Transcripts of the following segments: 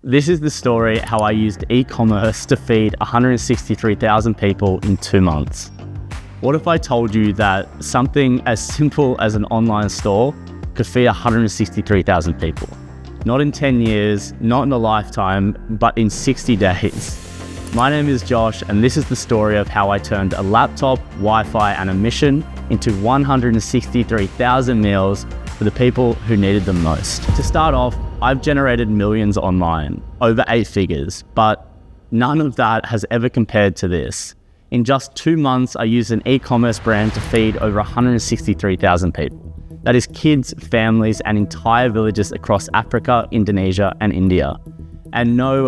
This is the story how I used e-commerce to feed 163,000 people in 2 months. What if I told you that something as simple as an online store could feed 163,000 people? Not in 10 years, not in a lifetime, but in 60 days. My name is Josh, and this is the story of how I turned a laptop, Wi-Fi, and a mission into 163,000 meals for the people who needed them most. To start off, I've generated millions online, over 8 figures, but none of that has ever compared to this. In just 2 months, I used an e-commerce brand to feed over 163,000 people. That is kids, families, and entire villages across Africa, Indonesia, and India. And no,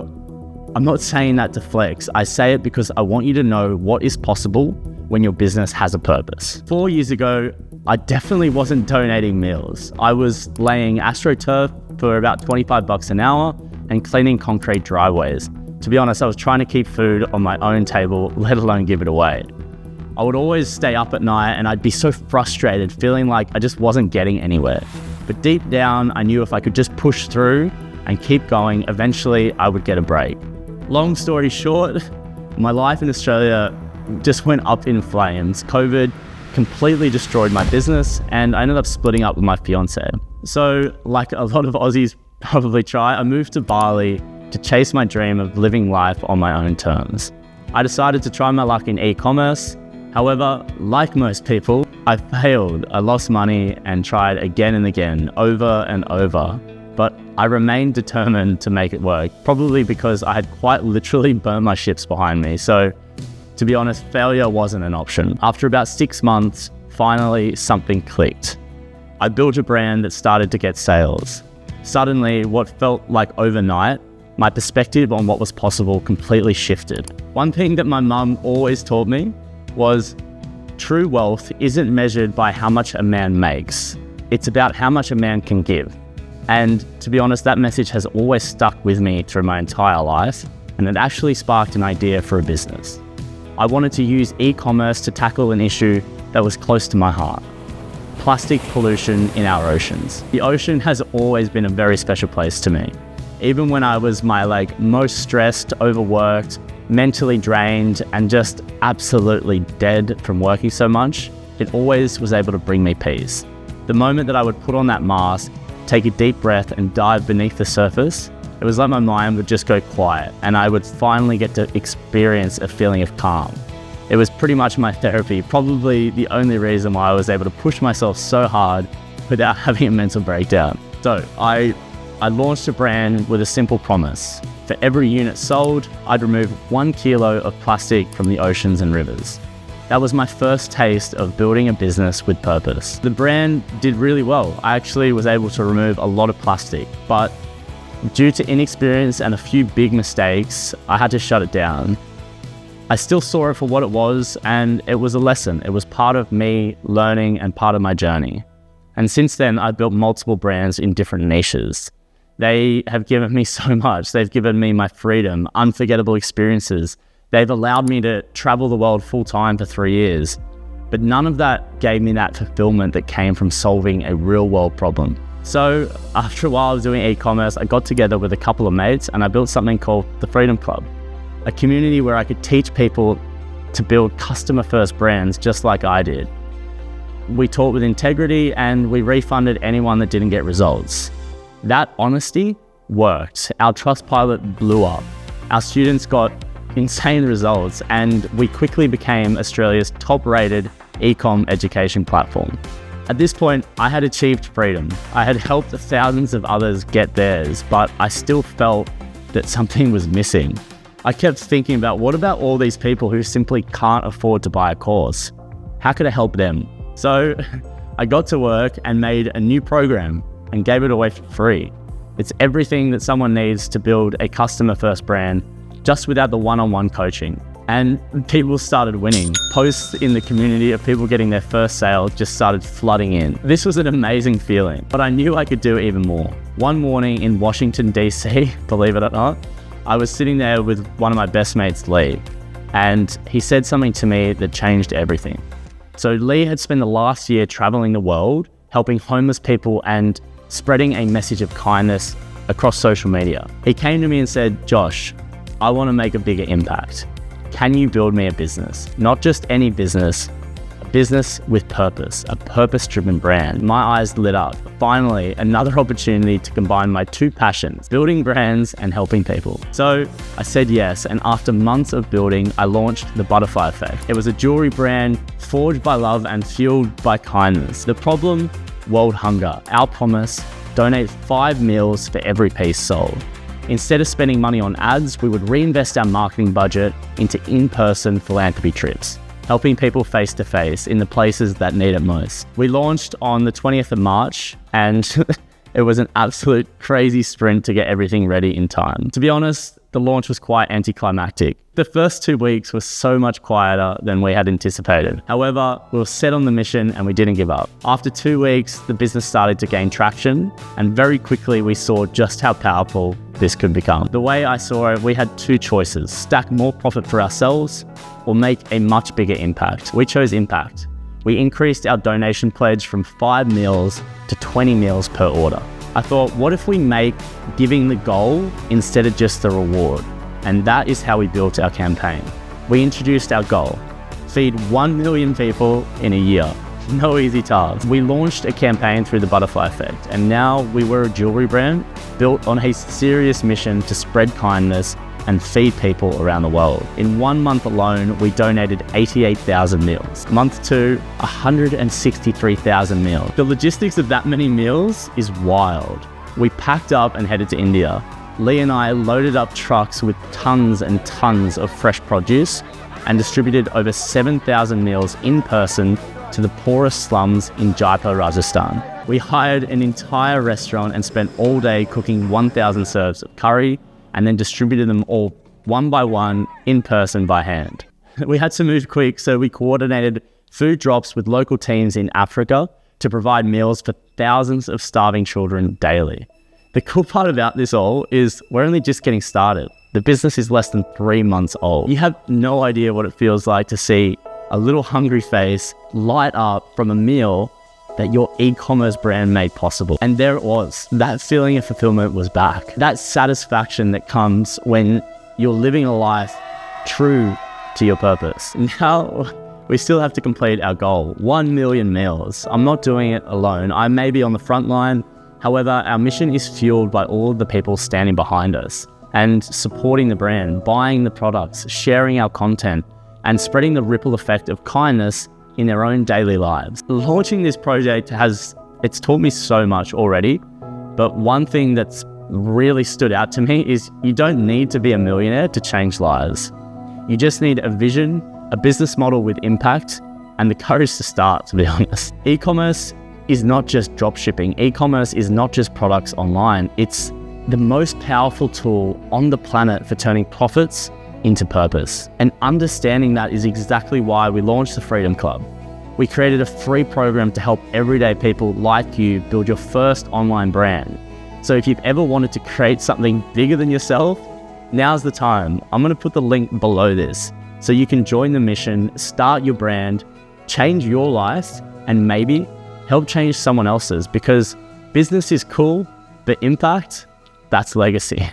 I'm not saying that to flex. I say it because I want you to know what is possible when your business has a purpose. 4 years ago, I definitely wasn't donating meals. I was laying AstroTurf for about 25 bucks an hour and cleaning concrete driveways. To be honest, I was trying to keep food on my own table, let alone give it away. I would always stay up at night and I'd be so frustrated, feeling like I just wasn't getting anywhere. But deep down, I knew if I could just push through and keep going, eventually I would get a break. Long story short, my life in Australia just went up in flames. COVID completely destroyed my business and I ended up splitting up with my fiance. So like a lot of Aussies probably try, I moved to Bali to chase my dream of living life on my own terms. I decided to try my luck in e-commerce. However, like most people, I failed. I lost money and tried again and again, over and over. But I remained determined to make it work, probably because I had quite literally burnt my ships behind me. So to be honest, failure wasn't an option. After about 6 months, finally something clicked. I built a brand that started to get sales. Suddenly, what felt like overnight, my perspective on what was possible completely shifted. One thing that my mum always taught me was true wealth isn't measured by how much a man makes. It's about how much a man can give. And to be honest, that message has always stuck with me through my entire life, and it actually sparked an idea for a business. I wanted to use e-commerce to tackle an issue that was close to my heart: plastic pollution in our oceans. The ocean has always been a very special place to me. Even when I was most stressed, overworked, mentally drained, and just absolutely dead from working so much, it always was able to bring me peace. The moment that I would put on that mask, take a deep breath and dive beneath the surface, it was like my mind would just go quiet and I would finally get to experience a feeling of calm. It was pretty much my therapy, probably the only reason why I was able to push myself so hard without having a mental breakdown. So I launched a brand with a simple promise. For every unit sold, I'd remove 1 kilo of plastic from the oceans and rivers. That was my first taste of building a business with purpose. The brand did really well. I actually was able to remove a lot of plastic, but due to inexperience and a few big mistakes, I had to shut it down. I still saw it for what it was, and it was a lesson. It was part of me learning and part of my journey. And since then, I've built multiple brands in different niches. They have given me so much. They've given me my freedom, unforgettable experiences. They've allowed me to travel the world full time for 3 years. But none of that gave me that fulfillment that came from solving a real world problem. So after a while of doing e-commerce, I got together with a couple of mates and I built something called the Freedom Club, a community where I could teach people to build customer first brands just like I did. We taught with integrity and we refunded anyone that didn't get results. That honesty worked. Our Trustpilot blew up. Our students got insane results and we quickly became Australia's top-rated e-com education platform. At this point, I had achieved freedom. I had helped thousands of others get theirs, but I still felt that something was missing. I kept thinking about what about all these people who simply can't afford to buy a course? How could I help them? So I got to work and made a new program and gave it away for free. It's everything that someone needs to build a customer-first brand, just without the one-on-one coaching. And people started winning. Posts in the community of people getting their first sale just started flooding in. This was an amazing feeling, but I knew I could do even more. One morning in Washington, DC, believe it or not, I was sitting there with one of my best mates, Lee, and he said something to me that changed everything. So Lee had spent the last year traveling the world, helping homeless people and spreading a message of kindness across social media. He came to me and said, Josh, I want to make a bigger impact. Can you build me a business? Not just any business, a business with purpose, a purpose-driven brand. My eyes lit up. Finally, another opportunity to combine my two passions, building brands and helping people. So I said yes, and after months of building, I launched The Butterfly Effect. It was a jewelry brand forged by love and fueled by kindness. The problem, world hunger. Our promise, donate 5 meals for every piece sold. Instead of spending money on ads, we would reinvest our marketing budget into in-person philanthropy trips, helping people face-to-face in the places that need it most. We launched on the 20th of March, and it was an absolute crazy sprint to get everything ready in time. To be honest, the launch was quite anticlimactic. The first 2 weeks were so much quieter than we had anticipated. However, we were set on the mission and we didn't give up. After 2 weeks, the business started to gain traction, and very quickly we saw just how powerful this could become. The way I saw it, we had two choices: stack more profit for ourselves or make a much bigger impact. We chose impact. We increased our donation pledge from 5 meals to 20 meals per order. I thought, what if we make giving the goal instead of just the reward? And that is how we built our campaign. We introduced our goal: feed 1 million people in a year. No easy task. We launched a campaign through The Butterfly Effect, and now we were a jewelry brand built on a serious mission to spread kindness and feed people around the world. In 1 month alone, we donated 88,000 meals. Month 2, 163,000 meals. The logistics of that many meals is wild. We packed up and headed to India. Lee and I loaded up trucks with tons and tons of fresh produce and distributed over 7,000 meals in person to the poorest slums in Jaipur, Rajasthan. We hired an entire restaurant and spent all day cooking 1,000 serves of curry, and then distributed them all one by one in person by hand. We had to move quick, so we coordinated food drops with local teams in Africa to provide meals for thousands of starving children daily. The cool part about this all is we're only just getting started. The business is less than 3 months old. You have no idea what it feels like to see a little hungry face light up from a meal that your e-commerce brand made possible. And there it was. That feeling of fulfillment was back. That satisfaction that comes when you're living a life true to your purpose. Now, we still have to complete our goal, 1 million meals. I'm not doing it alone. I may be on the front line. However, our mission is fueled by all of the people standing behind us and supporting the brand, buying the products, sharing our content, and spreading the ripple effect of kindness in their own daily lives. Launching this project it's taught me so much already, but one thing that's really stood out to me is you don't need to be a millionaire to change lives. You just need a vision, a business model with impact, and the courage to start, to be honest. E-commerce is not just drop shipping. E-commerce is not just products online. It's the most powerful tool on the planet for turning profits into purpose. And understanding that is exactly why we launched the Freedom Club. We created a free program to help everyday people like you build your first online brand. So if you've ever wanted to create something bigger than yourself, now's the time. I'm going to put the link below this so you can join the mission, start your brand, change your life, and maybe help change someone else's, because business is cool, but impact, that's legacy.